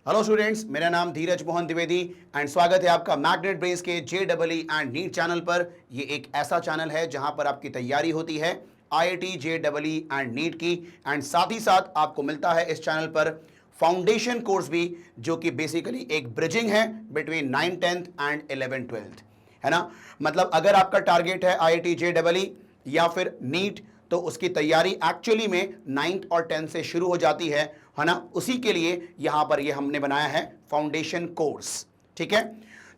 Hello students, मेरा नाम धीरज Mohan Dwivedi and स्वागत है आपका मैग्नेट ब्रेस के JEE एंड नीट चैनल पर। ये एक ऐसा चैनल है जहां पर आपकी तैयारी होती है IIT JEE एंड नीट की, एंड साथ ही साथ आपको मिलता है इस चैनल पर फाउंडेशन कोर्स भी, जो कि बेसिकली एक ब्रिजिंग है between 9th 10th and 11th 12th, है ना। मतलब अगर आपका टारगेट है IIT JEE या फिर नीट, तो उसकी तैयारी एक्चुअली में 9th और 10th से शुरू हो जाती है ना। उसी के लिए यहां पर ये हमने बनाया है फाउंडेशन कोर्स, ठीक है।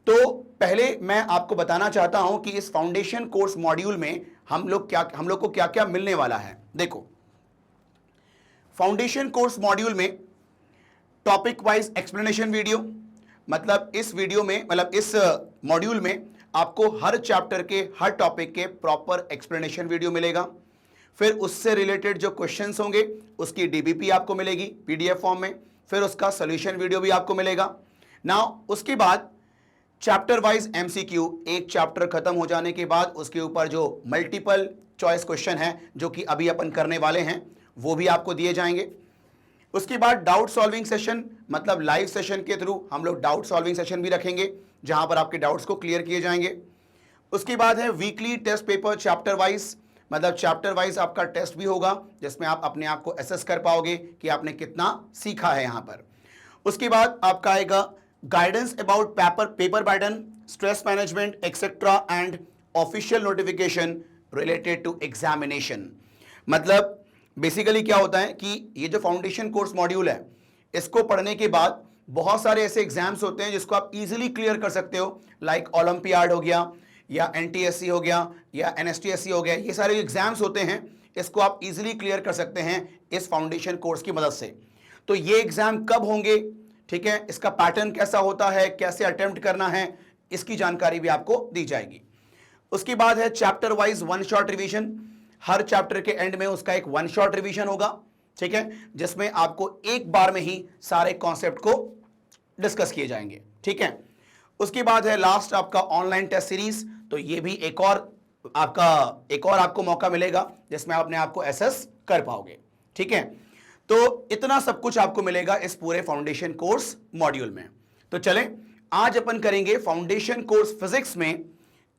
तो पहले मैं आपको बताना चाहता हूं कि इस फाउंडेशन कोर्स मॉड्यूल में हम लोग को क्या क्या मिलने वाला है। देखो, फाउंडेशन कोर्स मॉड्यूल में टॉपिक वाइज एक्सप्लेनेशन वीडियो, मतलब इस वीडियो में, मतलब इस मॉड्यूल में आपको हर चैप्टर के हर टॉपिक के प्रॉपर एक्सप्लेनेशन वीडियो मिलेगा। फिर उससे रिलेटेड जो क्वेश्चंस होंगे उसकी डीबीपी आपको मिलेगी पीडीएफ फॉर्म में, फिर उसका सॉल्यूशन वीडियो भी आपको मिलेगा। नाउ उसके बाद चैप्टर वाइज एमसीक्यू, एक चैप्टर खत्म हो जाने के बाद उसके ऊपर जो मल्टीपल चॉइस क्वेश्चन है जो कि अभी अपन करने वाले हैं, वो भी आपको दिए जाएंगे। उसके बाद डाउट सॉल्विंग सेशन, मतलब लाइव सेशन के थ्रू हम लोग डाउट सॉल्विंग सेशन भी रखेंगे जहां पर आपके डाउट्स को क्लियर किए जाएंगे। उसके बाद है weekly test paper chapter wise, मतलब चैप्टर वाइज आपका टेस्ट भी होगा जिसमें आप अपने आप को एसेस कर पाओगे कि आपने कितना सीखा है यहां पर। उसके बाद आपका आएगा guidance about paper burden, stress management etcetera and official notification related to examination. मतलब बेसिकली क्या होता है कि ये जो फाउंडेशन कोर्स मॉड्यूल है, इसको पढ़ने के बाद बहुत सारे ऐसे एग्जाम्स होते हैं जिसको आप इजीली क्लियर कर सकते हो, लाइक ओलंपियाड हो गया या NTSC हो गया या NSTSC हो गया। ये सारे एग्जाम्स होते हैं, इसको आप इजीली क्लियर कर सकते हैं इस फाउंडेशन कोर्स की मदद से। तो ये एग्जाम कब होंगे, ठीक है, इसका पैटर्न कैसा होता है, कैसे अटेम्प्ट करना है, इसकी जानकारी भी आपको दी जाएगी। उसके बाद है chapter wise one shot revision. हर चैप्टर के एंड में उसका एक वन शॉट रिविजन होगा, ठीक है, जिसमें आपको एक बार में ही सारे कॉन्सेप्ट को डिस्कस किए जाएंगे, ठीक है। उसके बाद है लास्ट आपका ऑनलाइन टेस्ट सीरीज। तो ये भी एक और आपको मौका मिलेगा जिसमें आप अपने आप को एसेस कर पाओगे, ठीक है। तो इतना सब कुछ आपको मिलेगा इस पूरे फाउंडेशन कोर्स मॉड्यूल में। तो चलें, आज अपन करेंगे फाउंडेशन कोर्स फिजिक्स में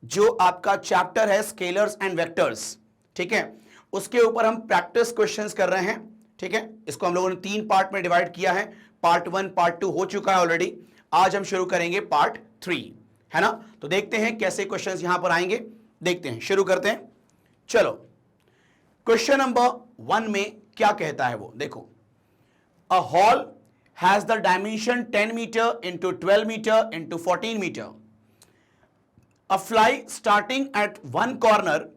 जो आपका चैप्टर है स्केलर्स एंड वेक्टर्स, ठीक है। उसके ऊपर हम प्रैक्टिस क्वेश्चंस कर रहे हैं, ठीक है। इसको हम लोगों ने 3 पार्ट में डिवाइड किया है। पार्ट 1 पार्ट 2 हो चुका है ऑलरेडी। आज हम शुरू करेंगे पार्ट 3, है ना। तो देखते हैं कैसे क्वेश्चंस यहां पर आएंगे, देखते हैं, शुरू करते हैं। चलो, क्वेश्चन नंबर 1 में क्या कहता है वो देखो। A hall has the dimension 10 metre into 12 metre into 14 metre. A fly starting at one corner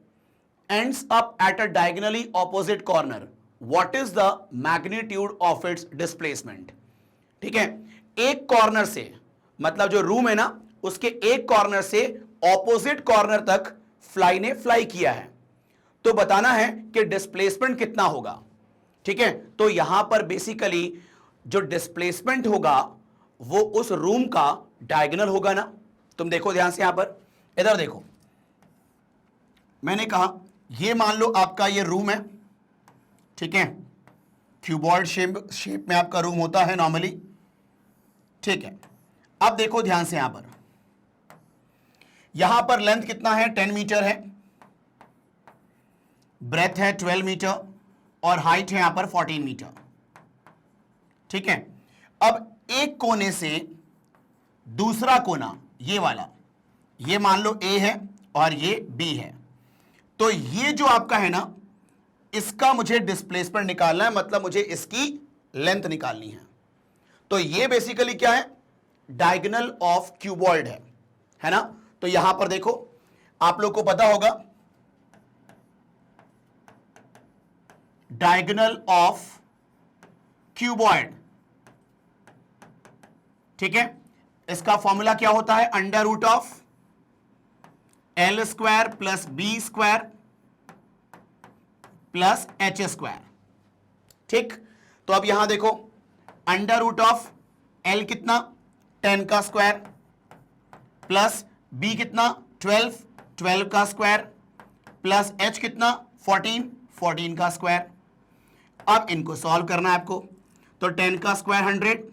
ends up at a diagonally opposite corner. What is the magnitude of its displacement? ठीक है, एक corner से, मतलब जो room है ना, उसके एक कॉर्नर से ऑपोजिट कॉर्नर तक फ्लाई ने फ्लाई किया है, तो बताना है कि डिस्प्लेसमेंट कितना होगा, ठीक है। तो यहां पर बेसिकली जो डिस्प्लेसमेंट होगा वो उस रूम का डायगोनल होगा ना। तुम देखो ध्यान से, यहां पर इधर देखो, मैंने कहा ये मान लो आपका ये रूम है, ठीक है, क्यूबॉइड शेप में आपका रूम होता है नॉर्मली, ठीक है। अब देखो ध्यान से, यहां पर लेंथ कितना है, 10 मीटर है, ब्रेथ है 12 मीटर और हाइट है यहां पर 14 मीटर, ठीक है। अब एक कोने से दूसरा कोना, ये वाला, ये मान लो A है और ये B है, तो ये जो आपका है ना, इसका मुझे डिस्प्लेसमेंट निकालना है, मतलब मुझे इसकी लेंथ निकालनी है। तो ये बेसिकली क्या है, डायगोनल ऑफ क्यूबॉइड है ना। तो यहां पर देखो, आप लोग को पता होगा डायगोनल ऑफ क्यूबॉइड, ठीक है। इसका फॉर्मूला क्या होता है, under root of L square plus B square plus H square, ठीक। तो अब यहां देखो, अंडर रूट ऑफ L कितना, 10 का स्क्वायर, प्लस B कितना, 12 का स्क्वायर, प्लस H कितना, 14 का स्क्वायर। अब इनको सॉल्व करना है आपको। तो 10 का स्क्वायर 100,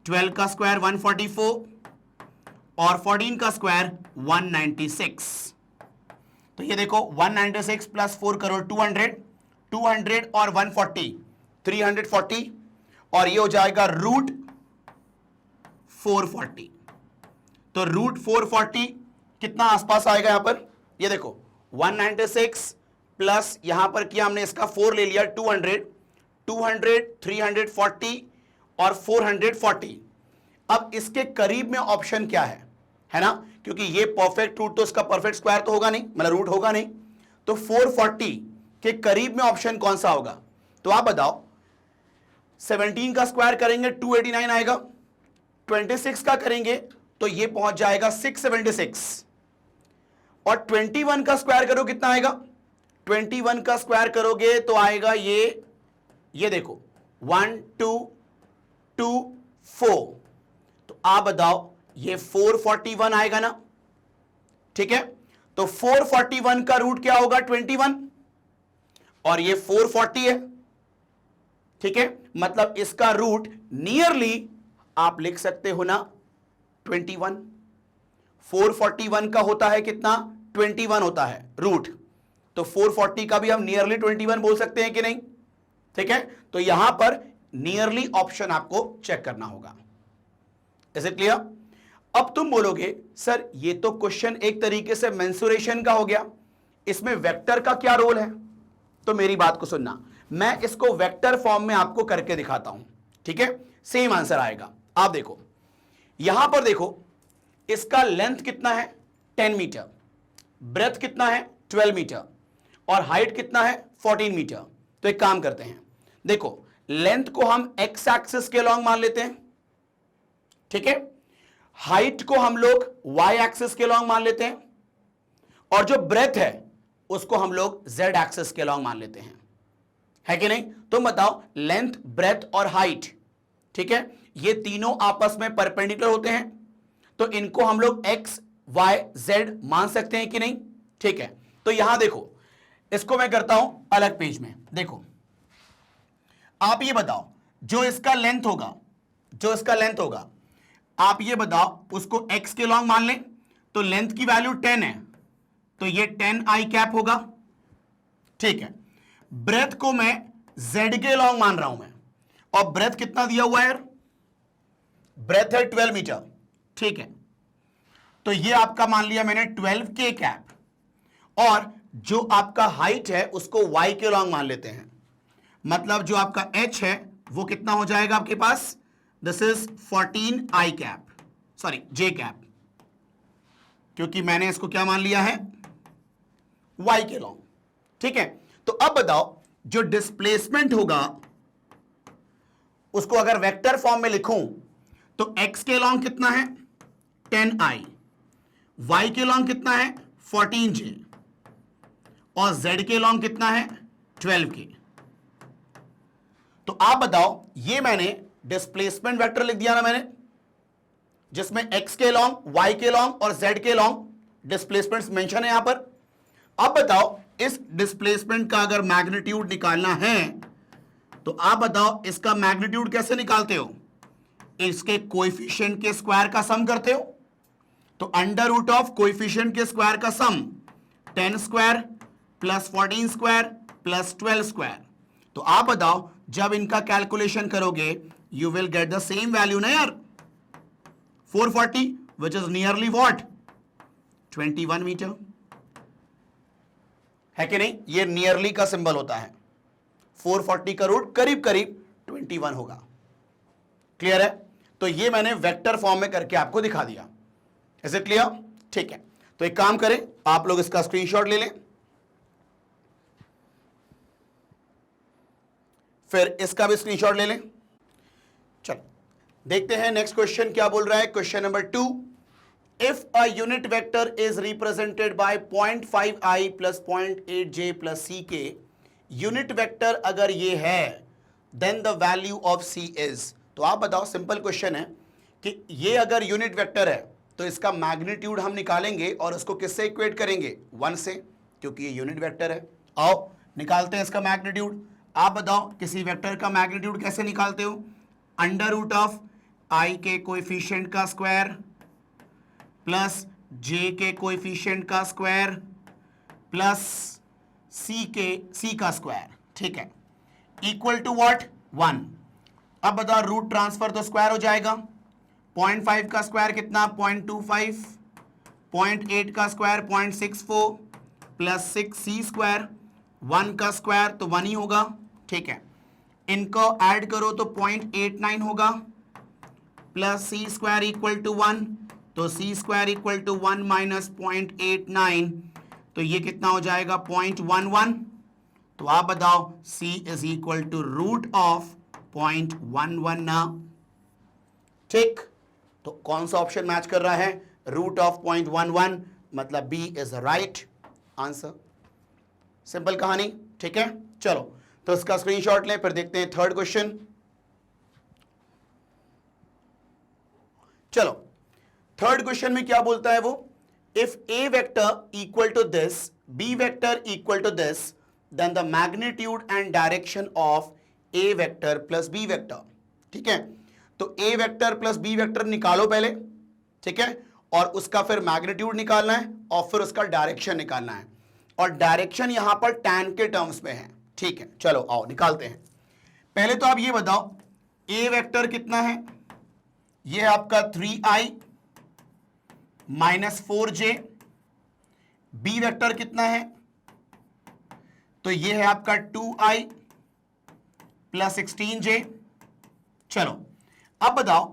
12 का स्क्वायर 144 और 14 का स्क्वायर 196। तो ये देखो 196 प्लस 4 करो 200, 200 और 140 340 और ये हो जाएगा रूट 440। तो रूट 440 कितना आसपास आएगा यहां पर, ये देखो 196 प्लस यहां पर किया हमने इसका 4 ले लिया 200, 200 340 और 440। अब इसके करीब में ऑप्शन क्या है ना, क्योंकि ये परफेक्ट रूट तो इसका परफेक्ट स्क्वायर तो होगा नहीं, मतलब रूट होगा नहीं, तो 440 के करीब में ऑप्शन कौन सा होगा। तो आप बताओ 17 का स्क्वायर करेंगे 289 आएगा, 26 का करेंगे तो ये पहुंच जाएगा 676 और 21 का स्क्वायर करो कितना आएगा, 21 का स्क्वायर करोगे तो आएगा ये देखो 1 2 2 4। तो आप बताओ ये 441 आएगा ना, ठीक है। तो 441 का रूट क्या होगा 21 और ये 440 है, ठीक है। मतलब इसका रूट नियरली आप लिख सकते हो ना 21। 441 का होता है कितना 21 होता है रूट, तो 440 का भी हम नियरली 21 बोल सकते हैं कि नहीं, ठीक है। तो यहां पर नियरली ऑप्शन आपको चेक करना होगा। Is it clear. अब तुम बोलोगे सर ये तो क्वेश्चन एक तरीके से मेंसुरेशन का हो गया, इसमें वेक्टर का क्या रोल है। तो मेरी बात को सुनना, मैं इसको वेक्टर फॉर्म में आपको करके दिखाता हूं, ठीक है। सेम आंसर आएगा। आप देखो यहां पर देखो इसका लेंथ कितना है 10 मीटर, ब्रेथ कितना है 12 मीटर और हाइट कितना है 14 मीटर। तो एक काम करते हैं, देखो लेंथ को हम एक्स एक्सिस के लॉन्ग मान लेते हैं, ठीक है। हाइट को हम लोग वाई एक्सिस के लॉन्ग मान लेते हैं और जो ब्रेथ है उसको हम लोग जेड एक्सिस के लॉन्ग मान लेते हैं, है कि नहीं। तुम बताओ लेंथ ब्रेथ और हाइट, ठीक है, ये तीनों आपस में परपेंडिकुलर होते हैं, तो इनको हम लोग एक्स वाई जेड मान सकते हैं कि नहीं, ठीक है। तो यहां देखो इसको मैं करता हूं अलग पेज में। देखो आप ये बताओ जो इसका लेंथ होगा आप ये बताओ उसको x के लॉन्ग मान लें तो लेंथ की वैल्यू 10 है, तो ये 10 आई कैप होगा, ठीक है। ब्रेथ को मैं z के लॉन्ग मान रहा हूं मैं, और ब्रेथ कितना दिया हुआ है यार, ब्रेथ है 12 मीटर, ठीक है। तो ये आपका मान लिया मैंने 12 के कैप, और जो आपका हाइट है उसको y के लॉन्ग मान लेते हैं, मतलब जो आपका h है वो कितना हो जाएगा आपके पास, this is 14 I cap, sorry j cap, क्योंकि मैंने इसको क्या मान लिया है y के लॉन्ग, ठीक है। तो अब बताओ जो डिस्प्लेसमेंट होगा उसको अगर वेक्टर फॉर्म में लिखूं तो x के लॉन्ग कितना है 10i, y के लॉन्ग कितना है 14j और z के लॉन्ग कितना है 12k। तो आप बताओ ये मैंने डिस्प्लेसमेंट वेक्टर लिख दिया ना मैंने, जिसमें x के लॉन्ग y के लॉन्ग और z के लॉन्ग डिस्प्लेसमेंट्स मेंशन है यहां पर। अब बताओ इस डिस्प्लेसमेंट का अगर मैग्नीट्यूड निकालना है तो आप बताओ इसका मैग्नीट्यूड कैसे निकालते हो, इसके कोएफिशिएंट के स्क्वायर का सम करते हो। तो अंडर रूट ऑफ कोएफिशिएंट के स्क्वायर का sum 10 square plus 14 square plus 12 square. तो आप बताओ जब इनका कैलकुलेशन करोगे you will get the same value ना यार, 440 which is nearly what 21 metre, है कि नहीं। ये नियरली का सिंबल होता है, 440 का रूट करीब करीब 21 होगा। क्लियर है। तो ये मैंने वेक्टर फॉर्म में करके आपको दिखा दिया। इज इट क्लियर, ठीक है। तो एक काम करें आप लोग इसका स्क्रीनशॉट ले लें, फिर इसका भी स्क्रीनशॉट ले लें। चलो देखते हैं नेक्स्ट क्वेश्चन क्या बोल रहा है। Question number 2, if a unit vector is represented by 0.5i plus 0.8j plus ck, unit vector अगर ये है then the value of c is. तो आप बताओ, सिंपल क्वेश्चन है कि ये अगर यूनिट वेक्टर है तो इसका मैग्नीट्यूड हम निकालेंगे और उसको किससे इक्वेट करेंगे 1 से, क्योंकि ये यूनिट वेक्टर है। आओ निकालते हैं इसका मैग्नीट्यूड। आप बताओ किसी वेक्टर का मैग्नीट्यूड कैसे निकालते हो, अंडर रूट ऑफ आई के कोएफिशिएंट का स्क्वायर प्लस जे के कोएफिशिएंट का स्क्वायर प्लस सी का स्क्वायर, ठीक है, इक्वल टू व्हाट 1। अब बताओ रूट ट्रांसफर तो स्क्वायर हो जाएगा। 0.5 का स्क्वायर कितना 0.25, 0.8 का स्क्वायर 0.64 प्लस 6c स्क्वायर, 1 का स्क्वायर तो 1 ही होगा, ठीक है। इनको ऐड करो तो 0.89 होगा plus C square equal to 1, तो C square equal to 1 minus 0.89, तो ये कितना हो जाएगा 0.11। तो आप बताओ c is equal to root of 0.11 ना, ठीक। तो कौन सा ऑप्शन मैच कर रहा है, रूट ऑफ 0.11, मतलब B is right answer. Simple कहानी, ठीक है। चलो तो इसका स्क्रीनशॉट लें, फिर देखते हैं थर्ड क्वेश्चन। चलो थर्ड क्वेश्चन में क्या बोलता है वो, if A vector equal to this, B vector equal to this, then the magnitude and direction of A vector plus B vector, ठीक है। तो A vector plus B vector निकालो पहले, ठीक है, और उसका फिर मैग्नीट्यूड निकालना है और फिर उसका डायरेक्शन निकालना है, और डायरेक्शन यहां पर टैन के टर्म्स में है, ठीक है। चलो आओ निकालते हैं। पहले तो आप ये बताओ ए वेक्टर कितना है, ये है आपका 3i minus 4j। B vector कितना है, तो ये है आपका 2i प्लस 16j। चलो अब बताओ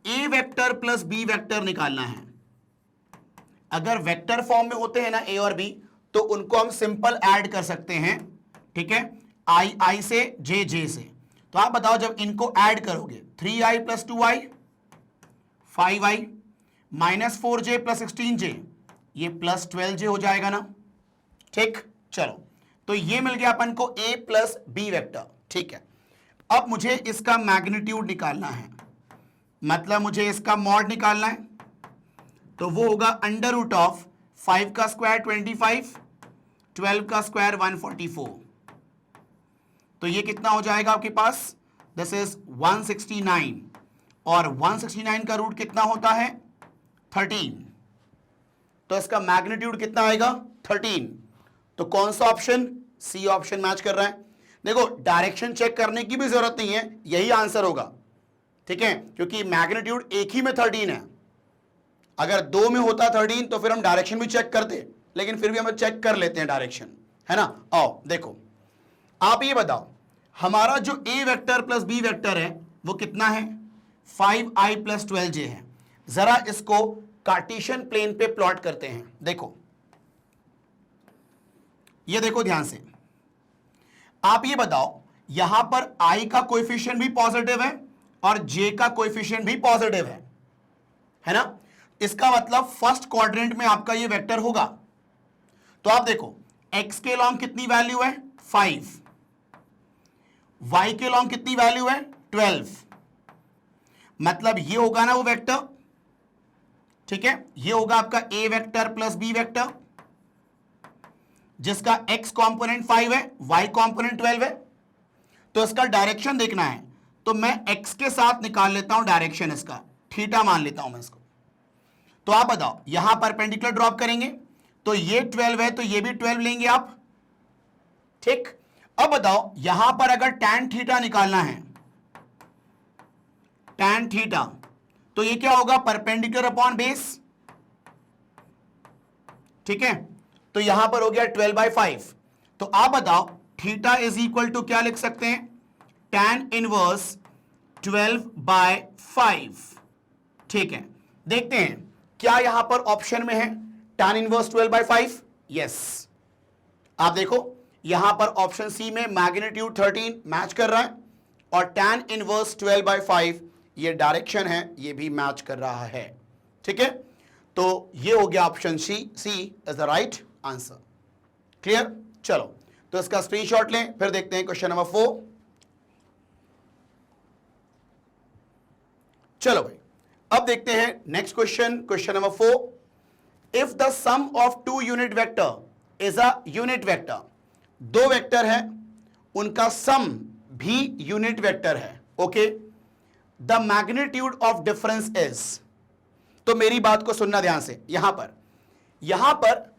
ए वेक्टर प्लस बी वेक्टर निकालना है। अगर वेक्टर फॉर्म में होते हैं ना ए और बी, तो उनको हम सिंपल ऐड कर सकते हैं, ठीक है, आई से जे से। तो आप बताओ जब इनको ऐड करोगे 3i plus 2i 5i minus 4j plus 16j, ये प्लस 12j हो जाएगा ना, ठीक। चलो तो ये मिल गया अपन को a प्लस बी वेक्टर, ठीक है। अब मुझे इसका मैग्नीट्यूड निकालना है, मतलब मुझे इसका मॉड निकालना है, तो वो होगा अंडर रूट ऑफ 5 का स्क्वायर 25, 12 का स्क्वायर 144। तो ये कितना हो जाएगा आपके पास, दिस इज 169, और 169 का रूट कितना होता है 13, तो इसका मैग्नीट्यूड कितना आएगा 13। तो कौन सा ऑप्शन, सी ऑप्शन मैच कर रहा है। देखो डायरेक्शन चेक करने की भी जरूरत नहीं है, यही आंसर होगा, ठीक है, क्योंकि मैग्नीट्यूड एक ही में 13 है। अगर दो में होता 13 तो फिर हम डायरेक्शन भी चेक करते, लेकिन फिर भी हम चेक कर लेते हैं डायरेक्शन, है ना। आओ देखो, आप ये बताओ हमारा जो ए वेक्टर प्लस बी वेक्टर है वो कितना है, 5i प्लस 12j है। जरा इसको कार्टेशियन प्लेन पे प्लॉट करते हैं। देखो ये देखो ध्यान से, आप ये बताओ यहां पर i का कोएफिशिएंट भी पॉजिटिव है और j का कोएफिशिएंट भी पॉजिटिव है ना। इसका मतलब फर्स्ट क्वाड्रेंट में आपका ये वेक्टर होगा। तो आप देखो x के लॉन्ग कितनी वैल्यू है 5, y के लॉन्ग कितनी वैल्यू है 12, मतलब ये होगा ना वो वेक्टर, ठीक है। ये होगा आपका a vector plus b vector, जिसका x कंपोनेंट 5 है, y कंपोनेंट 12 है। तो इसका डायरेक्शन देखना है, तो मैं x के साथ निकाल लेता हूं डायरेक्शन, इसका थीटा मान लेता हूं मैं इसको। तो आप बताओ यहां परपेंडिकुलर ड्रॉप करेंगे तो ये 12 है, तो ये भी 12 लेंगे आप, ठीक। अब बताओ यहां पर अगर tan थीटा निकालना है, tan थीटा, तो ये क्या होगा परपेंडिकुलर अपॉन बेस, ठीक है। तो यहां पर हो गया 12/5। तो आप बताओ थीटा इज इक्वल टू क्या लिख सकते हैं, tan इनवर्स 12/5, ठीक है। देखते हैं क्या यहां पर ऑप्शन में है tan इनवर्स 12/5, यस। आप देखो यहां पर ऑप्शन सी में मैग्नीट्यूड 13 मैच कर रहा है, और tan इनवर्स 12/5 ये डायरेक्शन है, ये भी मैच कर रहा है, ठीक है। तो ये हो गया option C is the right answer. Clear. चलो तो इसका स्क्रीनशॉट लें, फिर देखते हैं क्वेश्चन नंबर 4। चलो भाई अब देखते हैं next question, question number 4। If the sum of two unit vector is a unit vector, दो वेक्टर है उनका सम भी यूनिट वेक्टर है, okay, the magnitude of difference is, तो मेरी बात को सुनना ध्यान से। यहां पर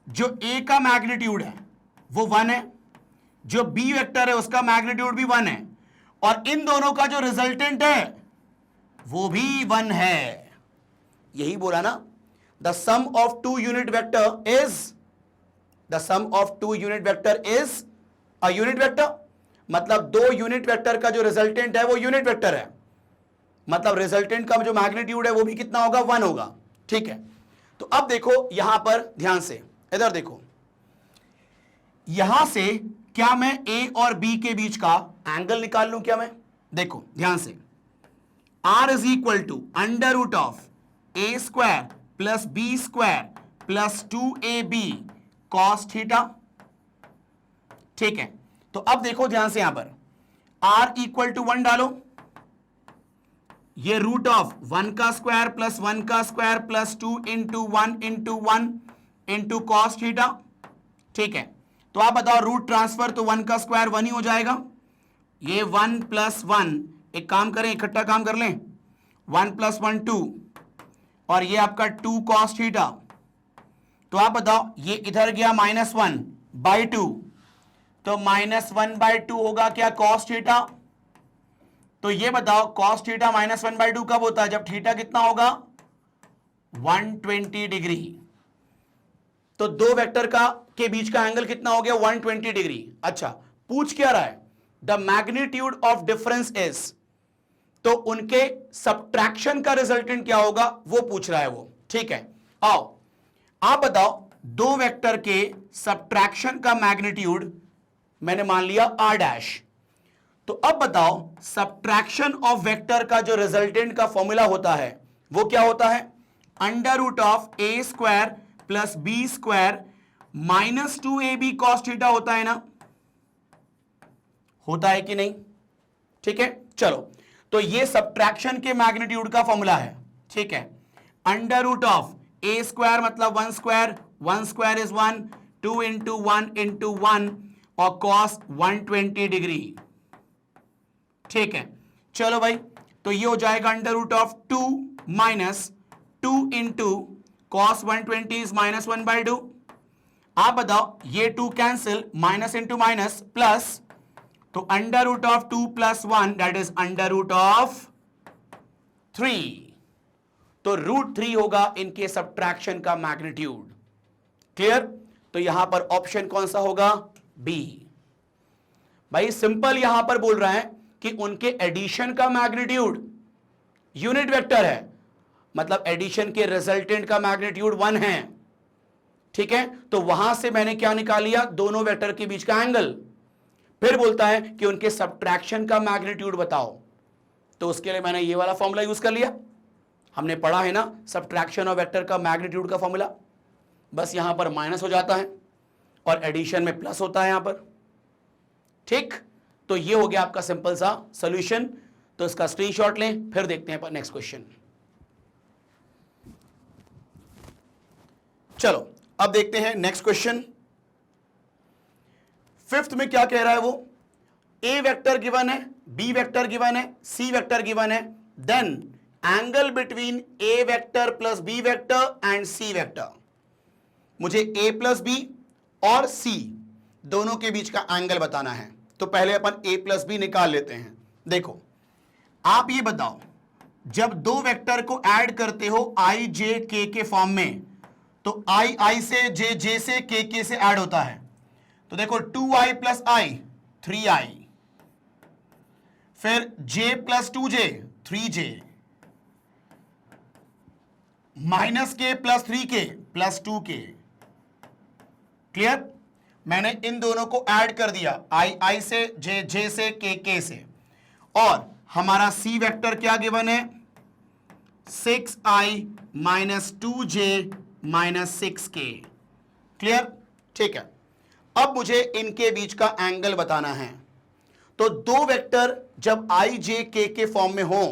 जो ए का मैग्नीट्यूड है वो 1 है, जो बी वेक्टर है उसका मैग्नीट्यूड भी 1 है, और इन दोनों का जो रिजल्टेंट है वो भी 1 है। यही बोला ना, the sum of two unit vector is, the sum of two unit vector is a unit vector, मतलब दो यूनिट वेक्टर का जो रिजल्टेंट है वो यूनिट वेक्टर है, मतलब रिजल्टेंट का जो मैग्नीट्यूड है वो भी कितना होगा, 1 होगा। ठीक है, तो अब देखो यहां पर ध्यान से, इधर देखो, यहां से क्या मैं ए और बी के बीच का एंगल निकाल लूं क्या मैं? देखो ध्यान से, R is equal to under root of A square plus B square plus 2ab cos theta. ठीक है, तो अब देखो ध्यान से, यहां पर R इक्वल टू 1 डालो, ये रूट ऑफ 1 का स्क्वायर प्लस 1 का square plus 2 into 1 into 1 into cos theta. ठीक है, तो आप बताओ रूट ट्रांसफर, तो 1 का स्क्वायर 1 ही हो जाएगा, ये 1 प्लस 1, एक काम करें, इकट्ठा काम कर लें, 1 प्लस 1 2, और ये आपका 2 कॉस थीटा। तो आप बताओ ये इधर गया -1 बाई 2, तो -1 बाई 2 होगा क्या, कॉस थीटा। तो ये बताओ कॉस थीटा -1 बाई 2 कब होता है, जब थीटा कितना होगा, 120 डिग्री। तो दो वेक्टर का के बीच का एंगल कितना हो गया, 120 डिग्री। अच्छा, पूछ क्या रहा है, the magnitude of difference is, तो उनके सब्ट्रैक्शन का रिजल्टेंट क्या होगा वो पूछ रहा है वो। ठीक है, आओ आप बताओ, दो वेक्टर के सब्ट्रैक्शन का मैग्नीट्यूड मैंने मान लिया r डैश, तो अब बताओ सब्ट्रैक्शन ऑफ वेक्टर का जो रिजल्टेंट का फॉर्मूला होता है वो क्या होता है, under root of A square plus B square minus 2ab cos theta होता है ना, होता है कि नहीं? ठीक है, चलो, तो ये सब्ट्रैक्शन के मैग्नीट्यूड का फॉर्मूला है। ठीक है, under root of A square मतलब 1 square, 1 square is 1, 2 into 1 into 1, और कॉस 120 डिग्री। ठीक है, चलो भाई, तो ये हो जाएगा under root of 2 minus 2 into cos 120 is -1 by 2। आप बताओ, ये 2 कैंसिल, माइनस इंटू माइनस प्लस, तो under root of 2 plus 1 that is under root of 3, तो √3 होगा इनके सब्ट्रैक्शन का मैग्नीट्यूड। क्लियर? तो यहां पर ऑप्शन कौन सा होगा, बी। भाई सिंपल यहां पर बोल रहा है कि उनके एडिशन का मैग्नीट्यूड यूनिट वेक्टर है, मतलब एडिशन के रिजल्टेंट का मैग्नीट्यूड 1 है। ठीक है, तो वहां से मैंने क्या निकाल लिया, दोनों वेक्टर के बीच का एंगल। फिर बोलता है कि उनके सब्ट्रैक्शन का मैग्नीट्यूड बताओ, तो उसके लिए मैंने ये वाला फॉर्मूला यूज कर लिया, हमने पढ़ा है ना सब्ट्रैक्शन ऑफ वेक्टर का मैग्नीट्यूड का फॉर्मूला, बस यहां पर माइनस हो जाता है और एडिशन में प्लस होता है यहां पर। ठीक, तो ये हो गया आपका सिंपल सा सॉल्यूशन। तो इसका स्क्रीनशॉट लें, फिर देखते हैं नेक्स्ट क्वेश्चन। चलो अब देखते हैं नेक्स्ट क्वेश्चन। फिफ्थ में क्या कह रहा है वो, ए वेक्टर गिवन है, बी वेक्टर गिवन है, सी वेक्टर गिवन है, then angle between A vector plus B vector and C vector. मुझे ए प्लस बी और सी दोनों के बीच का एंगल बताना है। तो पहले अपन ए प्लस बी निकाल लेते हैं। देखो आप ये बताओ, जब दो वेक्टर को ऐड करते हो आई जे के के फॉर्म में, तो आई आई से जे जे से के से ऐड होता है। तो देखो 2i प्लस आई 3i, फिर j plus 2j 3j, minus के plus 3k plus 2k। Clear? मैंने इन दोनों को ऐड कर दिया, आई आई से, जे जे से, के से, और हमारा सी वेक्टर क्या गिवन है, 6i minus 2j minus 6k। Clear? ठीक है, अब मुझे इनके बीच का एंगल बताना है। तो दो वेक्टर जब आई जे के फॉर्म में हो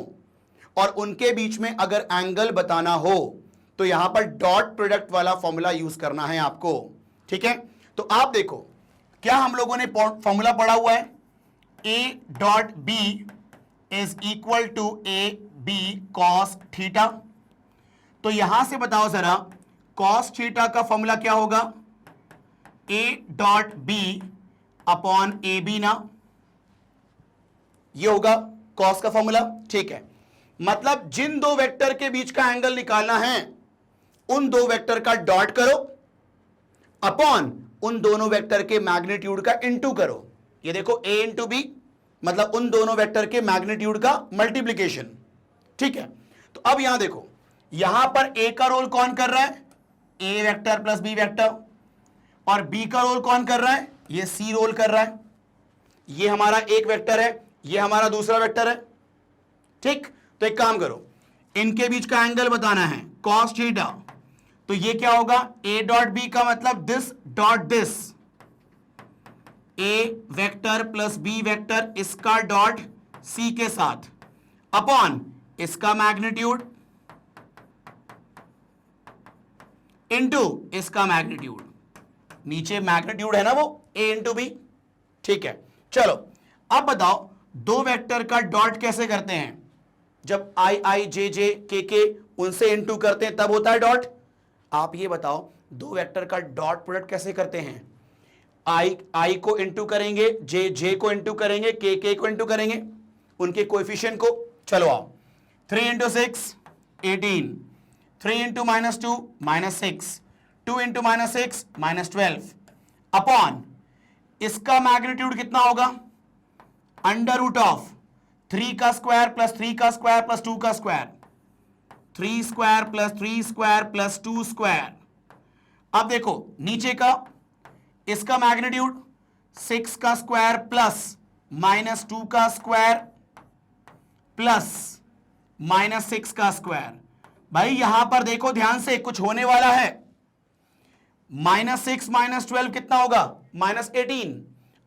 और उनके बीच में अगर एंगल बताना हो तो यहां पर डॉट प्रोडक्ट वाला फॉर्मूला यूज करना है आपको। ठीक है, तो आप देखो क्या हम लोगों ने फॉर्मूला पढ़ा हुआ है, a dot B is equal to A B cos theta. तो यहां से बताओ जरा, कॉस थीटा का फॉर्मूला क्या होगा? A dot B upon A B ना, ये होगा कॉस का फॉर्मूला। ठीक है, मतलब जिन दो वेक्टर के बीच का एंगल निकालना है उन दो वेक्टर का डॉट करो अपॉन उन दोनों वेक्टर के मैग्नीट्यूड का इनटू करो। ये देखो a इंटू बी मतलब उन दोनों वेक्टर के मैग्नीट्यूड का मल्टीप्लीकेशन। ठीक है, तो अब यहां देखो, यहां पर a का रोल कौन कर रहा है? a vector plus b vector. और b का रोल कौन कर रहा है? ये c रोल कर रहा है। ये हमारा एक वेक्टर है, ये हमारा दूसरा वेक्टर है। ठीक, तो एक काम करो, इनके बीच का एंगल बताना है cos थीटा। तो ये क्या होगा? a डॉट बी का मतलब this dot this, a vector plus b vector इसका डॉट c के साथ अपॉन इसका मैग्नीट्यूड इनटू इसका मैग्नीट्यूड। नीचे मैग्नीट्यूड है ना वो a इंटू बी। ठीक है, चलो अब बताओ दो वेक्टर का डॉट कैसे करते हैं? जब आई आई जे जे के उनसे इनटू करते हैं तब होता है डॉट। आप ये बताओ दो वेक्टर का डॉट प्रोडक्ट कैसे करते हैं? आई को इनटू करेंगे, जे को इनटू करेंगे, के को इनटू करेंगे, उनके कोएफिशिएंट को। चलो आओ, 3 इंटू 6 18, 3 इंटू -2 -6, 2 इंटू -6 -12 अपॉन इसका मैग्नीट्यूड कितना होगा? अंडर रूट ऑफ 3 का स्क्वायर प्लस 3 का स्क्वायर प्लस 2 का square, 3 square plus 3 square plus 2 square. अब देखो नीचे का इसका मैग्नीट्यूड 6 का स्क्वायर प्लस -2 का स्क्वायर प्लस -6 का स्क्वायर। भाई यहां पर देखो ध्यान से, कुछ होने वाला है। -6 -12 कितना होगा? -18,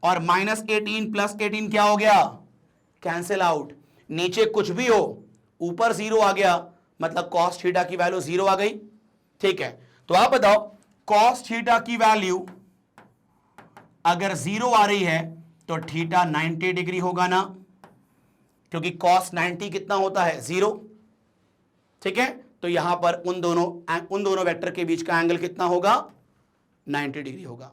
और -18 प्लस 18 क्या हो गया? Cancel out. नीचे कुछ भी हो, ऊपर 0 आ गया, मतलब cos थीटा की वैल्यू 0 आ गई। ठीक है, तो आप बताओ cos थीटा की वैल्यू अगर 0 आ रही है तो थीटा 90 डिग्री होगा ना, क्योंकि cos 90 कितना होता है? 0। ठीक है, तो यहां पर उन दोनों वेक्टर के बीच का एंगल कितना होगा? 90 डिग्री होगा।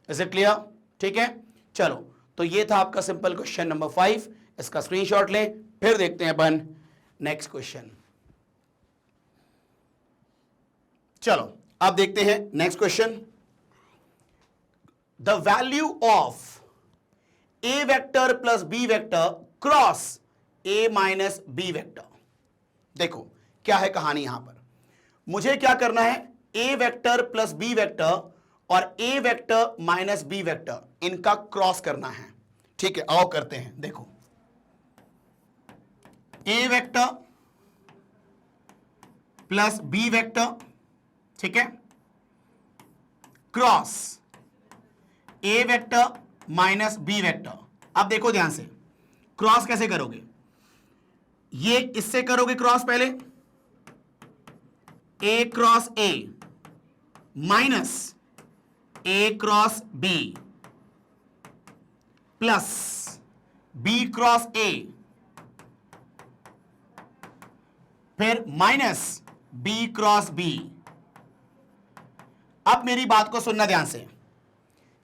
Is it clear? ठीक है, चलो तो ये था आपका सिंपल क्वेश्चन नंबर 5। इसका स्क्रीनशॉट लें, फिर देखते हैं अपन नेक्स्ट क्वेश्चन। चलो अब देखते हैं next question. The value of A vector plus B vector cross A minus B vector. देखो क्या है कहानी यहां पर, मुझे क्या करना है? A vector plus B vector और A vector minus B vector इनका क्रॉस करना है। ठीक है, आओ करते हैं। देखो A vector plus B vector, ठीक है, cross A vector minus B vector. अब देखो ध्यान से, क्रॉस कैसे करोगे? ये इससे करोगे क्रॉस, पहले A cross A minus A cross B plus B cross A, फिर माइनस बी क्रॉस बी। अब मेरी बात को सुनना ध्यान से,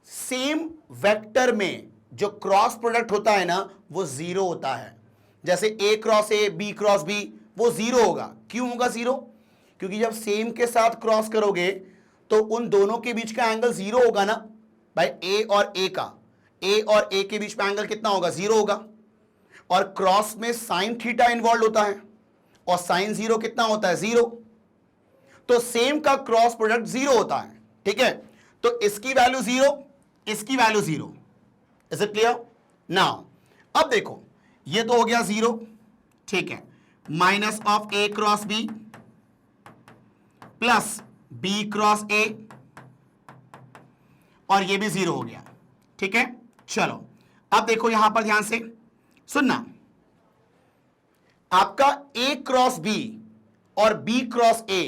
सेम वेक्टर में जो क्रॉस प्रोडक्ट होता है ना वो 0 होता है। जैसे A cross A, B cross B, वो 0 होगा। क्यों होगा 0? क्योंकि जब सेम के साथ क्रॉस करोगे तो उन दोनों के बीच का एंगल 0 होगा ना भाई। ए और ए के बीच में एंगल कितना होगा? 0 होगा। और क्रॉस में साइन थीटा इन्वॉल्व होता है, और साइन 0 कितना होता है? 0। तो सेम का क्रॉस प्रोडक्ट 0 होता है। ठीक है, तो इसकी वैल्यू 0, इसकी value 0। Is it clear? Now अब देखो, ये तो हो गया 0, ठीक है, minus of A cross B plus B cross A, और ये भी 0 हो गया। ठीक है, चलो अब देखो यहां पर ध्यान से सुनना, आपका ए क्रॉस बी और बी क्रॉस ए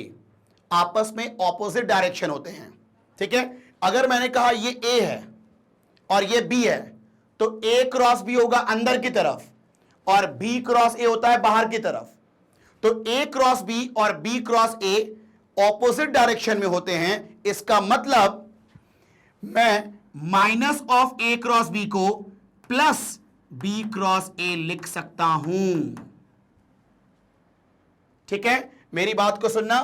आपस में ऑपोजिट डायरेक्शन होते हैं। ठीक है, अगर मैंने कहा ये ए है और ये बी है तो ए क्रॉस बी होगा अंदर की तरफ और बी क्रॉस ए होता है बाहर की तरफ। तो ए क्रॉस बी और B cross A opposite direction में होते हैं। इसका मतलब मैं minus of A cross B को प्लस बी क्रॉस ए लिख सकता हूं। ठीक है, मेरी बात को सुनना।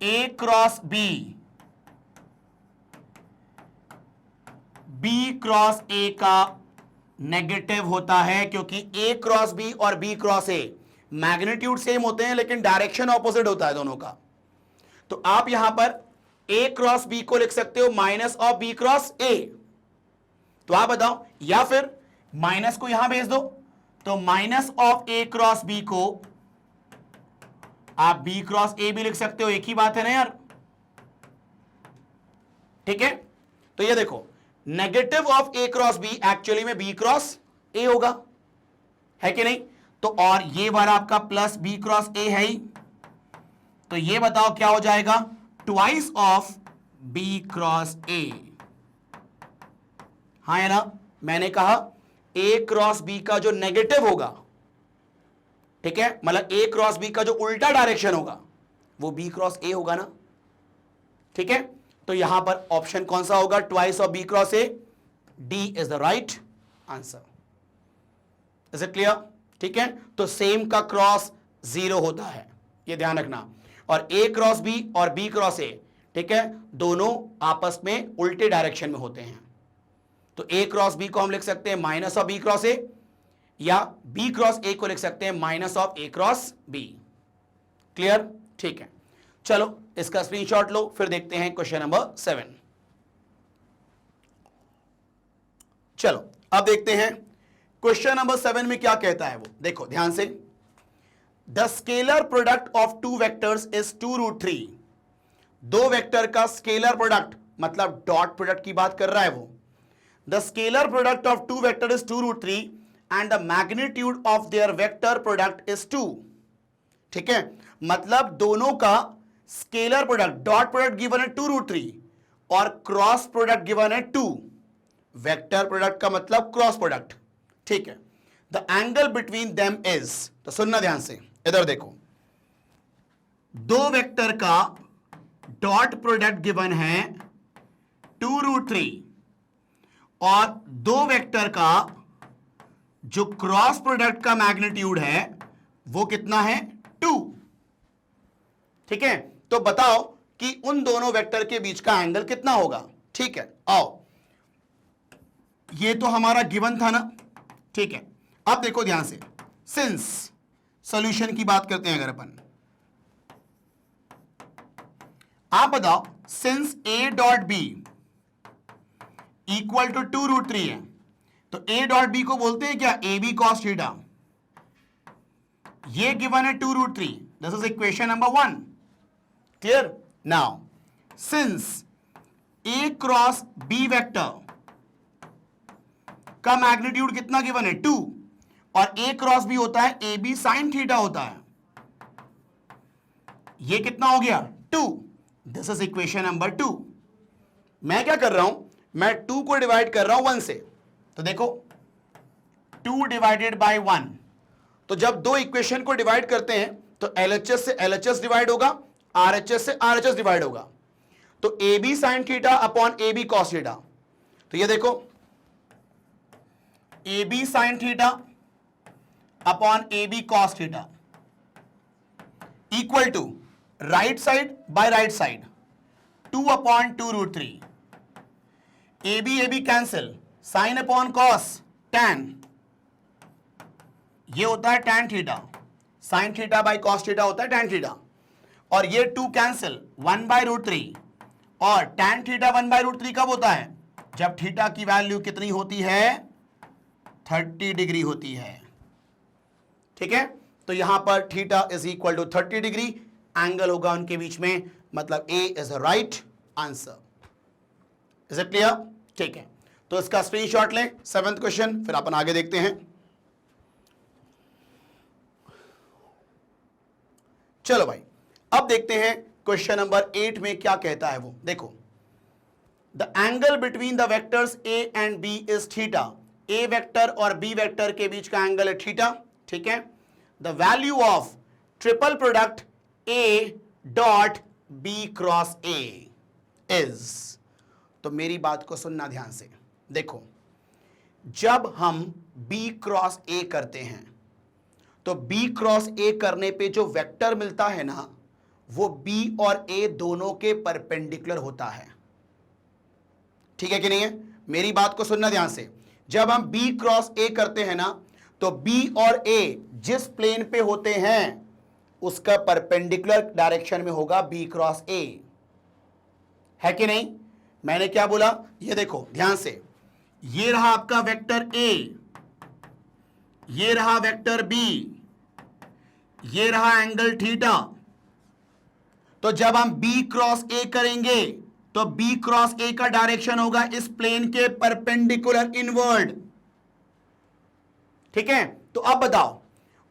A cross B, B cross A का नेगेटिव होता है, क्योंकि ए क्रॉस बी और B cross A magnitude same होते हैं लेकिन डायरेक्शन ऑपोजिट होता है दोनों का। तो आप यहां पर ए क्रॉस बी को लिख सकते हो minus of B cross A. तो आप बताओ, या फिर माइनस को यहां भेज दो, तो minus of A cross B को आप बी क्रॉस ए भी लिख सकते हो, एक ही बात है ना यार। ठीक है, तो ये देखो, negative of A cross B actually में बी क्रॉस ए होगा, है कि नहीं। तो और ये वाला आपका प्लस बी क्रॉस ए है ही, तो ये बताओ क्या हो जाएगा, twice of B cross A. हाँ है ना, मैंने कहा ए क्रॉस बी का जो नेगेटिव होगा, ठीक है, मतलब ए क्रॉस बी का जो उल्टा डायरेक्शन होगा वो बी क्रॉस ए होगा ना। ठीक है, तो यहां पर ऑप्शन कौन सा होगा, twice of B cross A. D is the right answer. Is it clear? ठीक है, तो सेम का क्रॉस जीरो होता है, ये ध्यान रखना। और ए क्रॉस बी और बी क्रॉस ए, ठीक है, दोनों आपस में उल्टे डायरेक्शन में होते हैं। तो ए क्रॉस बी को हम लिख सकते हैं minus of B cross A, या बी क्रॉस ए को लिख सकते हैं minus of A cross B. Clear? ठीक है, चलो इसका स्क्रीनशॉट लो, फिर देखते हैं क्वेश्चन नंबर 7। चलो अब देखते हैं क्वेश्चन नंबर 7 में क्या कहता है वो। देखो ध्यान से, the scalar product of two vectors is 2√3। दो वेक्टर का स्केलर प्रोडक्ट मतलब डॉट प्रोडक्ट की बात कर रहा है वो। The scalar product of two vector is 2√3 and the magnitude of their vector product is 2। ठीक है, मतलब दोनों का scalar product, dot product given है 2√3 और क्रॉस प्रोडक्ट गिवन है 2। वेक्टर प्रोडक्ट का मतलब क्रॉस प्रोडक्ट। ठीक है, the angle between them is, तो सुनना ध्यान से, इधर देखो, दो वेक्टर का डॉट प्रोडक्ट गिवन है 2√3 और दो वेक्टर का जो क्रॉस प्रोडक्ट का मैग्नीट्यूड है वो कितना है, 2। ठीक है, तो बताओ कि उन दोनों वेक्टर के बीच का एंगल कितना होगा। ठीक है, आओ, ये तो हमारा गिवन था ना। ठीक है, अब देखो ध्यान से, सिंस सॉल्यूशन की बात करते हैं अगर अपन, आप बताओ, since A dot B equal to 2√3 है, तो ए डॉट बी को बोलते हैं क्या, ए बी कॉस थीटा। ये गिवन है 2√3, this is equation number 1। Clear? Now since a cross b vector का मैग्नीट्यूड कितना गिवन है, 2, और ए क्रॉस बी होता है ए बी साइन थीटा होता है, ये कितना हो गया, 2। This is equation number 2। मैं क्या कर रहा हूं, मैं 2 को डिवाइड कर रहा हूं 1 से, तो देखो 2 डिवाइडेड बाय 1, तो जब दो इक्वेशन को डिवाइड करते हैं तो एलएचएस से एलएचएस डिवाइड होगा, आरएचएस से आरएचएस डिवाइड होगा, तो a b sine theta upon A B cos theta. तो ये देखो, a b sine theta upon A B cos theta equal to right side by right side 2 upon 2√3, a b cancel, sine upon cos tan, ये होता है tan theta, sine theta by cos theta होता है tan theta, और ये 2 cancel, 1/√3, और tan theta 1/√3 कब होता है, जब थीटा की वैल्यू कितनी होती है, 30 डिग्री होती है। ठीक है, तो यहां पर theta is equal to 30 degree, angle होगा उनके बीच में, मतलब A is the right answer. Is it clear? ठीक है, तो इसका स्क्रीनशॉट लें, 7th क्वेश्चन, फिर अपन आगे देखते हैं। चलो भाई, अब देखते हैं क्वेश्चन नंबर 8 में क्या कहता है वो। देखो, the angle between the vectors a and b is theta. A vector और बी वेक्टर के बीच का एंगल है थीटा। ठीक है, the value of triple product a dot B cross A is, तो मेरी बात को सुनना ध्यान से, देखो जब हम बी क्रॉस ए करते हैं तो बी क्रॉस ए करने पे जो वेक्टर मिलता है ना, वो बी और ए दोनों के परपेंडिकुलर होता है। ठीक है कि नहीं है? मेरी बात को सुनना ध्यान से, जब हम बी क्रॉस ए करते हैं ना, तो बी और ए जिस प्लेन पे होते हैं उसका परपेंडिकुलर डायरेक्शन में होगा बी क्रॉस ए, है कि नहीं? मैंने क्या बोला, ये देखो ध्यान से, ये रहा आपका वेक्टर ए, ये रहा वेक्टर बी, ये रहा एंगल थीटा। तो जब हम बी क्रॉस ए करेंगे तो बी क्रॉस ए का डायरेक्शन होगा इस प्लेन के परपेंडिकुलर इनवर्ड। ठीक है, तो अब बताओ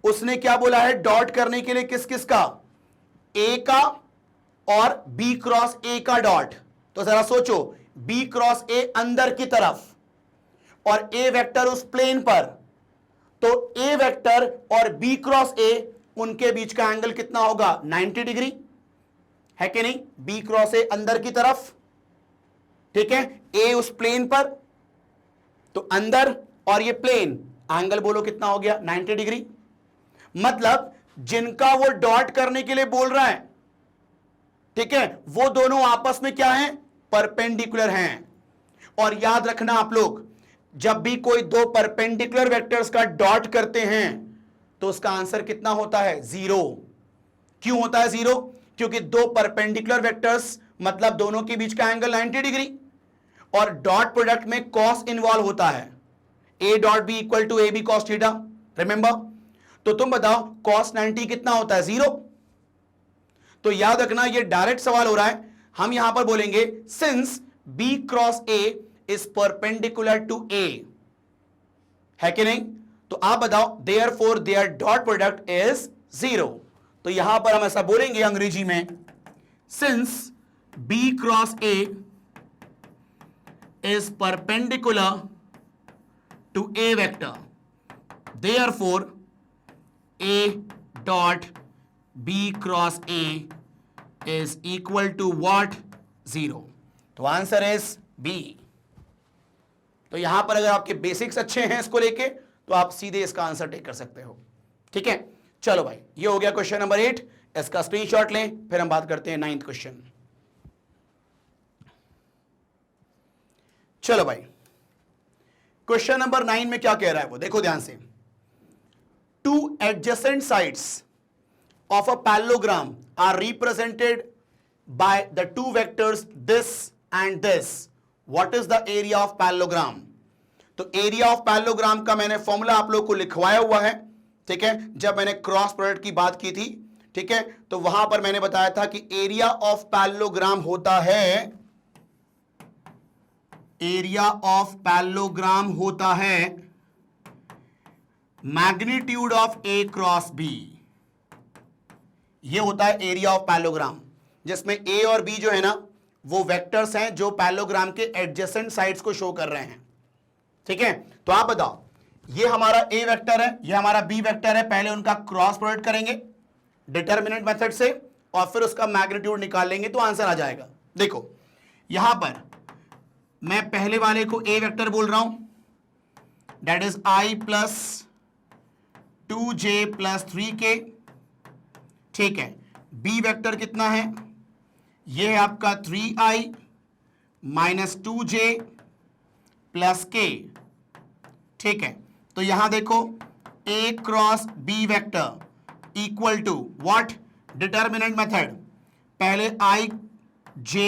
उसने क्या बोला है डॉट करने के लिए, किस किस का, ए का और बी क्रॉस ए का डॉट। तो जरा सोचो, बी क्रॉस ए अंदर की तरफ और ए वेक्टर उस प्लेन पर, तो ए वेक्टर और बी क्रॉस ए उनके बीच का एंगल कितना होगा, 90 डिग्री, है कि नहीं? बी क्रॉस ए अंदर की तरफ, ठीक है, ए उस प्लेन पर, तो अंदर और ये प्लेन, एंगल बोलो कितना हो गया, 90 डिग्री। मतलब जिनका वो डॉट करने के लिए बोल रहा है, ठीक है, वो दोनों आपस में क्या हैं, परपेंडिकुलर हैं। और याद रखना आप लोग, जब भी कोई दो परपेंडिकुलर वेक्टर्स का डॉट करते हैं तो उसका आंसर कितना होता है, 0। क्यों होता है 0? क्योंकि दो परपेंडिकुलर वेक्टर्स मतलब दोनों के बीच का एंगल 90 डिग्री, और डॉट प्रोडक्ट में कॉस इन्वॉल्व होता है, a dot B equal to A B cos theta, remember? तो तुम बताओ कॉस 90 कितना होता है, 0। तो याद रखना ये डायरेक्ट सवाल हो रहा है, हम यहां पर बोलेंगे since B cross A is perpendicular to A, है कि नहीं? तो आप बताओ therefore there dot product is 0। तो यहां पर हम ऐसा बोलेंगे अंग्रेजी में, since B cross A is perpendicular to A vector, therefore A dot B cross A is equal to what, 0। तो आंसर इज बी। तो यहां पर अगर आपके बेसिक्स अच्छे हैं इसको लेके तो आप सीधे इसका आंसर टेक कर सकते हो। ठीक है, चलो भाई, ये हो गया क्वेश्चन नंबर 8, इसका स्क्रीनशॉट लें, फिर हम बात करते हैं 9th क्वेश्चन। चलो भाई, क्वेश्चन नंबर 9 में क्या कह रहा है वो देखो ध्यान से, two adjacent sides of a parallelogram are represented by the two vectors this and this. What is the area of parallelogram? तो एरिया ऑफ पैरेललोग्राम का मैंने फॉर्मूला आप लोग को लिखवाया हुआ है, ठीक है, जब मैंने क्रॉस प्रोडक्ट की बात की थी, ठीक है, तो वहां पर मैंने बताया था कि एरिया ऑफ पैरेललोग्राम होता है, एरिया ऑफ पैरेललोग्राम होता है magnitude of A cross b. ये होता है एरिया ऑफ पैरेललोग्राम, जिसमें ए और बी जो है ना वो वेक्टर्स हैं जो पैरेललोग्राम के एडजेसेंट साइड्स को शो कर रहे हैं। ठीक है, तो आप बताओ, ये हमारा ए वेक्टर है, ये हमारा बी वेक्टर है, पहले उनका क्रॉस प्रोडक्ट करेंगे डिटरमिनेंट मेथड से और फिर उसका मैग्नीट्यूड निकाल लेंगे तो आंसर आ जाएगा। देखो यहां पर मैं पहले वाले को ए वेक्टर बोल रहा हूं, that is I plus 2j plus 3k, ठीक है, बी वेक्टर कितना है, ये है आपका 3i minus 2j plus k, ठीक है, तो यहां देखो a cross b vector equal to what, determinant method, पहले i j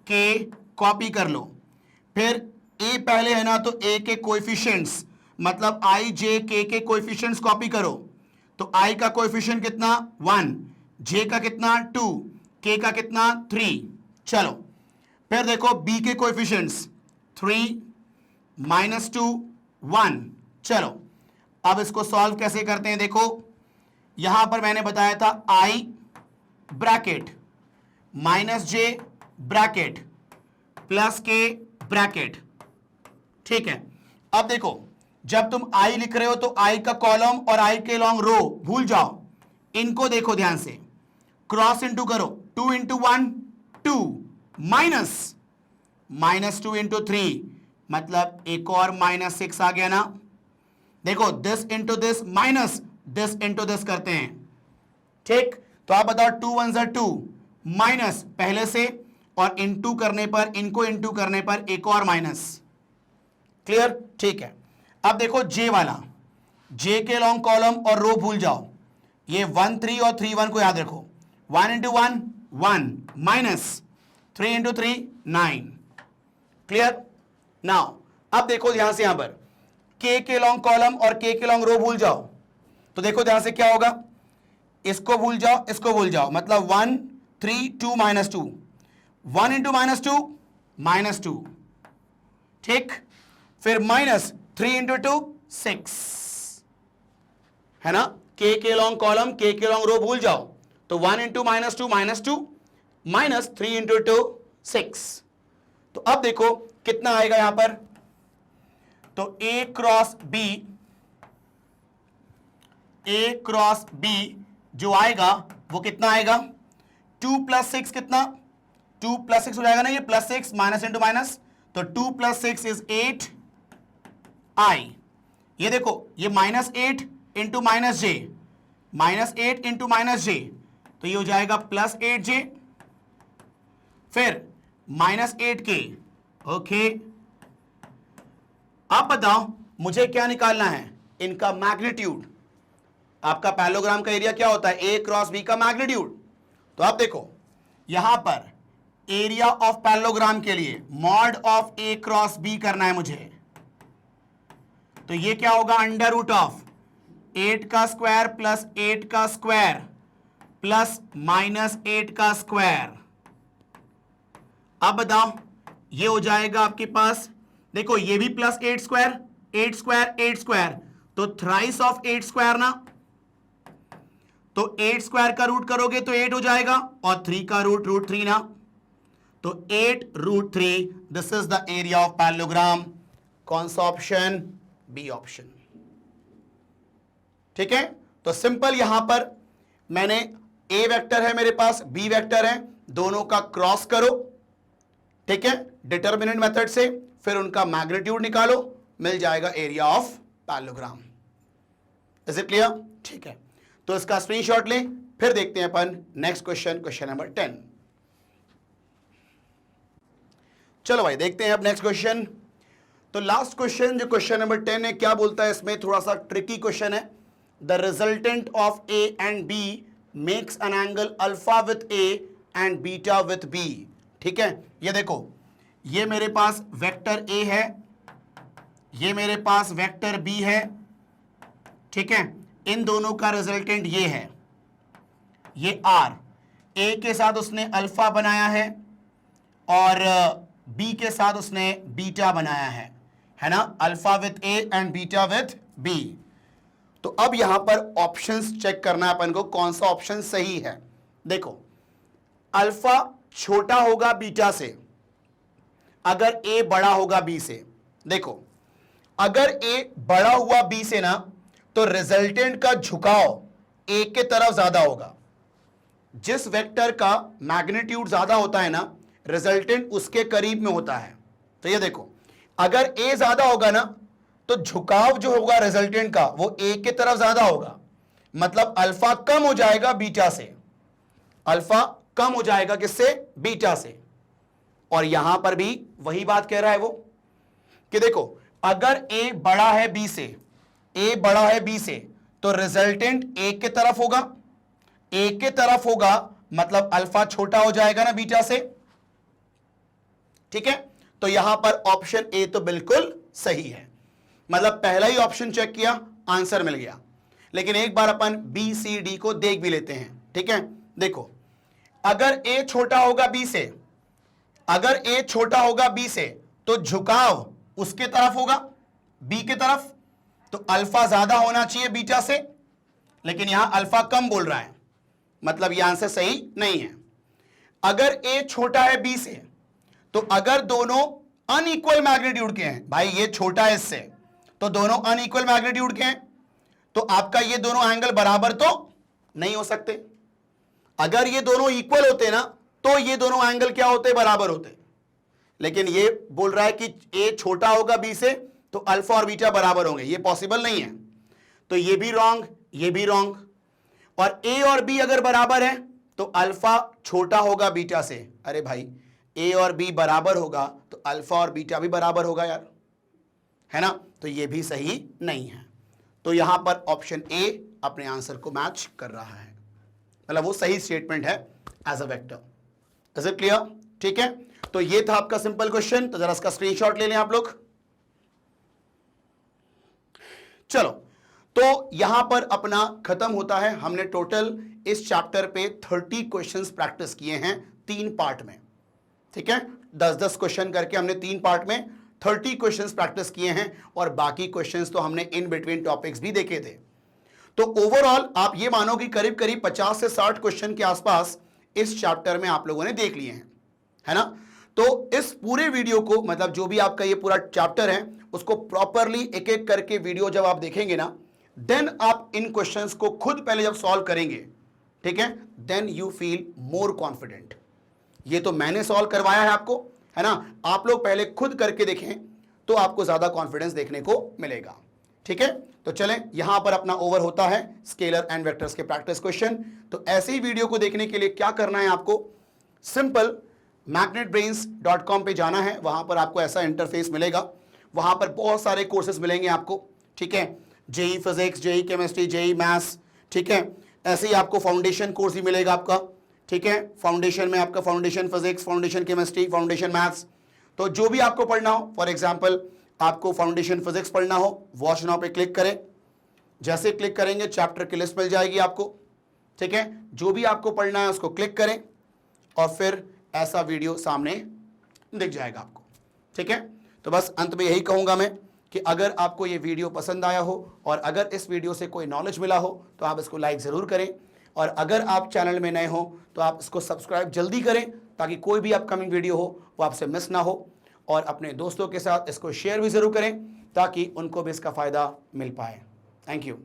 k कॉपी कर लो, फिर a पहले है ना तो a के कोएफिशिएंट्स मतलब i j k के कोएफिशिएंट्स कॉपी करो, तो i का कोएफिशिएंट कितना 1, j का कितना 2, k का कितना 3। चलो फिर देखो b के कोएफिशिएंट्स 3 माइनस 2 1। चलो अब इसको सॉल्व कैसे करते हैं, देखो यहां पर मैंने बताया था i bracket minus j bracket plus k bracket, ठीक है। अब देखो जब तुम आई लिख रहे हो तो आई का कॉलम और आई के लॉन्ग रो भूल जाओ, इनको देखो ध्यान से, क्रॉस इंटू करो, 2 इंटू 1 2 माइनस 2 इंटू 3 मतलब एक और -6 आ गया ना। देखो this into this minus this into this करते हैं, ठीक। तो आप बताओ 2 1 ज़ा 2 माइनस पहले से, और इंटू करने पर, इनको इंटू करने पर एक और माइनस, क्लियर, ठीक है। अब देखो जे वाला, जे के लॉन्ग कॉलम और रो भूल जाओ, ये 1 3 और 3 1 को याद रखो, 1 into 1 1 minus 3 into 3 9, clear. Now अब देखो ध्यान से, यहां पर के लॉन्ग कॉलम और के लॉन्ग रो भूल जाओ, तो देखो ध्यान से क्या होगा, इसको भूल जाओ, इसको भूल जाओ, मतलब 1 3 2 -2, 1 इंटू -2 -2, ठीक। फिर माइनस 3 इंटू 2 6, है ना। के लॉन्ग कॉलम के लॉन्ग रो भूल जाओ, तो 1 इंटू -2 -2 माइनस 3 इंटू 2 6। तो अब देखो कितना आएगा यहां पर, तो ए क्रॉस बी जो आएगा वो कितना आएगा, 2 + 6 कितना, 2 + 6 हो जाएगा ना, ये +6 माइनस इंटू माइनस, तो 2 + 6 इज 8 आई। ये देखो ये -8 इंटू -j, -8 इंटू -j, तो ये हो जाएगा +8j, फिर -8k, ओके। अब बताओ मुझे क्या निकालना है, इनका मैग्नीट्यूड। आपका पैरेललोग्राम का एरिया क्या होता है, ए क्रॉस बी का मैग्नीट्यूड। तो आप देखो यहां पर एरिया ऑफ पैरेललोग्राम के लिए mod of A cross b करना है मुझे, तो ये क्या होगा, √8 का स्क्वायर प्लस 8 का स्क्वायर प्लस -8 का स्क्वायर। अब बताओ ये हो जाएगा आपके पास, देखो ये भी +8 स्क्वायर 8 स्क्वायर 8 स्क्वायर, तो थ्राइस ऑफ 8 स्क्वायर ना, तो 8 स्क्वायर का रूट करोगे तो 8 हो जाएगा, और 3 का रूट √3 ना, तो 8 √3, this is the area of parallelogram. कौन सा ऑप्शन, बी ऑप्शन, ठीक है। तो सिंपल यहां पर मैंने ए वेक्टर है मेरे पास, बी वेक्टर है, दोनों का क्रॉस करो, ठीक है, डिटरमिनेंट मेथड से, फिर उनका मैग्नीट्यूड निकालो, मिल जाएगा area of parallelogram. Is it clear, ठीक है। तो इसका स्क्रीनशॉट लें, फिर देखते हैं अपन नेक्स्ट क्वेश्चन नंबर 10। चलो भाई देखते हैं अब नेक्स्ट क्वेश्चन। तो लास्ट क्वेश्चन जो क्वेश्चन नंबर 10 है, क्या बोलता है इसमें, थोड़ा सा ट्रिकी क्वेश्चन है। The resultant of a and b makes an angle alpha with a and beta with b, ठीक है। ये देखो ये मेरे पास वेक्टर ए है, ये मेरे पास वेक्टर बी है, ठीक है। इन दोनों का रिजल्टेंट ये है, ये आर, ए के साथ उसने अल्फा बनाया है और बी के साथ उसने बीटा बनाया है ना, alpha with a and beta with b. तो अब यहां पर ऑप्शंस चेक करना है अपन को, कौन सा ऑप्शन सही है। देखो अल्फा छोटा होगा बीटा से अगर ए बड़ा होगा बी से। देखो अगर ए बड़ा हुआ बी से ना, तो रिजल्टेंट का झुकाव ए के तरफ ज्यादा होगा। जिस वेक्टर का मैग्नीट्यूड ज्यादा होता है ना, रिजल्टेंट उसके करीब में होता है। तो ये देखो अगर ए ज्यादा होगा ना, तो झुकाव जो होगा रिजल्टेंट का वो ए के तरफ ज्यादा होगा, मतलब अल्फा कम हो जाएगा बीटा से, अल्फा कम हो जाएगा किससे, बीटा से। और यहां पर भी वही बात कह रहा है वो कि देखो अगर ए बड़ा है बी से, ए बड़ा है बी से, तो रिजल्टेंट ए के तरफ होगा, ए के तरफ होगा मतलब अल्फा छोटा हो जाएगा ना बीटा से, ठीक है। तो यहां पर ऑप्शन ए तो बिल्कुल सही है, मतलब पहला ही ऑप्शन चेक किया आंसर मिल गया। लेकिन एक बार अपन बी सी डी को देख भी लेते हैं, ठीक है। देखो अगर ए छोटा होगा बी से, अगर ए छोटा होगा बी से, तो झुकाव उसके तरफ होगा, बी के तरफ, तो अल्फा ज्यादा होना चाहिए बीटा से, लेकिन यहां अल्फा कम बोल रहा है, मतलब यह आंसर सही नहीं है। अगर ए छोटा है बी से, तो अगर दोनों अनइक्वल मैग्नीट्यूड के हैं, भाई ये छोटा है इससे, तो दोनों अनइक्वल मैग्नीट्यूड के हैं, तो आपका ये दोनों एंगल बराबर तो नहीं हो सकते। अगर ये दोनों इक्वल होते ना तो ये दोनों एंगल क्या होते, बराबर होते। लेकिन ये बोल रहा है कि ए छोटा होगा बी से तो अल्फा और बीटा बराबर होंगे, ये पॉसिबल नहीं है। तो ये भी रॉन्ग, ये भी रॉन्ग। और ए और बी अगर बराबर है तो अल्फा छोटा होगा बीटा से। अरे भाई ए और बी बराबर होगा तो अल्फा और बीटा भी बराबर होगा यार, है ना। तो ये भी सही नहीं है। तो यहां पर ऑप्शन ए अपने आंसर को मैच कर रहा है, मतलब वो सही स्टेटमेंट है as a vector. Is it clear? ठीक है, तो ये था आपका सिंपल क्वेश्चन। तो जरा इसका स्क्रीनशॉट ले लें आप लोग। चलो, तो यहां पर अपना खत्म होता है। हमने टोटल इस चैप्टर पे 30 क्वेश्चंस प्रैक्टिस किए हैं 3 पार्ट में। ठीक है, 10-10 क्वेश्चन करके हमने 3 पार्ट में 30 क्वेश्चंस प्रैक्टिस किए हैं, और बाकी क्वेश्चंस तो हमने इन बिटवीन टॉपिक्स भी देखे थे। तो ओवरऑल आप ये मानो कि करीब करीब 50 से 60 क्वेश्चन के आसपास इस चैप्टर में आप लोगों ने देख लिए हैं, है ना। तो इस पूरे वीडियो को, मतलब जो भी आपका ये पूरा चैप्टर है, उसको प्रॉपरली एक एक करके वीडियो जब आप देखेंगे ना, देन आप इन क्वेश्चंस को खुद पहले जब सॉल्व करेंगे, ठीक है, then you feel more confident. ये तो मैंने सॉल्व करवाया है आपको, है ना। आप लोग पहले खुद करके देखें तो आपको ज्यादा कॉन्फिडेंस देखने को मिलेगा। ठीक है, तो चलें, यहां पर अपना ओवर होता है स्केलर एंड वेक्टर्स के प्रैक्टिस क्वेश्चन। तो ऐसे ही वीडियो को देखने के लिए क्या करना है आपको, सिंपल magnetbrains.com पे जाना है। वहां पर आपको ऐसा इंटरफेस मिलेगा, वहां पर बहुत सारे कोर्सेज मिलेंगे आपको। ठीक है, JEE physics, JEE chemistry, JEE maths, ठीक है। ऐसे ही आपको फाउंडेशन कोर्स भी मिलेगा आपका। ठीक है, फाउंडेशन में आपका foundation physics, foundation chemistry, foundation maths. तो जो भी आपको पढ़ना हो, फॉर एग्जांपल आपको फाउंडेशन फिजिक्स पढ़ना हो, वॉच नाउ पे क्लिक करें। जैसे क्लिक करेंगे चैप्टर की लिस्ट मिल जाएगी आपको। ठीक है, जो भी आपको पढ़ना है उसको क्लिक करें और फिर ऐसा वीडियो सामने दिख जाएगा आपको। ठीक है, तो बस अंत में यही कहूंगा मैं कि अगर आपको ये वीडियो पसंद आया हो और अगर इस वीडियो से कोई नॉलेज मिला हो तो आप इसको लाइक ज़रूर करें, और अगर आप चैनल में नए हो तो आप इसको सब्सक्राइब जल्दी करें ताकि कोई भी अपकमिंग वीडियो हो वो आपसे मिस ना हो। और अपने दोस्तों के साथ इसको शेयर भी ज़रूर करें ताकि उनको भी इसका फ़ायदा मिल पाए। Thank you.